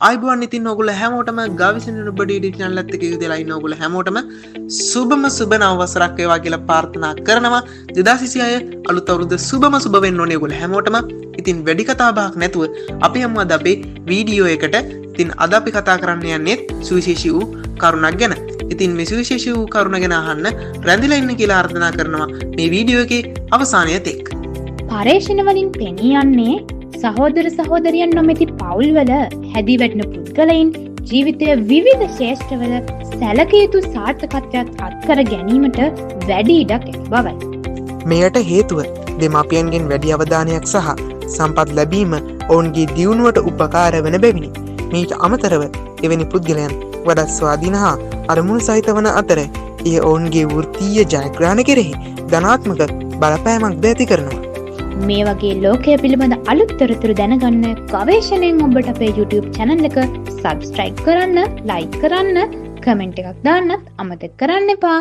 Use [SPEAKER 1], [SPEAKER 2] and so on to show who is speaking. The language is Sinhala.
[SPEAKER 1] ආයිබුවන් ඉතින් ඔයගොල්ලෝ හැමෝටම ගාවිසින් නුඹඩි YouTube channel එකත් එක්ක ඉදලා ඉන්න ඔයගොල්ලෝ හැමෝටම සුබම සුබ නව වසරක් වේවා කියලා ප්‍රාර්ථනා කරනවා 2026 අලුත් අවුරුද්ද සුබම සුබ වෙන්න ඕනේ ඔයගොල්ලෝ හැමෝටම. ඉතින් වැඩි කතා බහක් නැතුව අපි යමු අද අපේ වීඩියෝ එකට. ඉතින් අද අපි කතා කරන්න යන්නේ සුවිශේෂී වූ කරුණක් ගැන. ඉතින් මේ සුවිශේෂී වූ කරුණ ගැන අහන්න රැඳිලා ඉන්න කියලා ආරාධනා කරනවා මේ වීඩියෝ එකේ අවසානය තෙක්.
[SPEAKER 2] පර්යේෂණ වලින් පෙනී යන්නේ සහෝදර සහෝදරියන් නොමැති පවුල්වල හැදී වැටෙන පුද්ගලයින් ජීවිතයේ විවිධ ශේෂ්ඨවල සැලකිය යුතු සාර්ථකත්වයක් අත්කර ගැනීමට වැඩි ඉඩක් ඇති බවයි.
[SPEAKER 1] මෙයට හේතුව දෙමාපියන්ගෙන් වැඩි අවධානයක් සහ සම්පත් ලැබීම ඔවුන්ගේ දියුණුවට උපකාර වන බැවිනි. මීට අමතරව එවැනි පුද්ගලයන් වඩාත් ස්වාධීන හා අරමුණු සහිත වන අතර එය ඔවුන්ගේ වෘත්තීය ජයග්‍රහණ කෙරෙහි ධනාත්මක බලපෑමක් ද ඇති කරනවා.
[SPEAKER 2] මේ වගේ ලෝකය පිළිබඳ අලුත් තොරතුරු දැනගන්න ගවේෂණයෙන් ඔබට අපේ YouTube channel එක subscribe කරන්න, like කරන්න, comment එකක් දාන්නත් අමතක කරන්න එපා.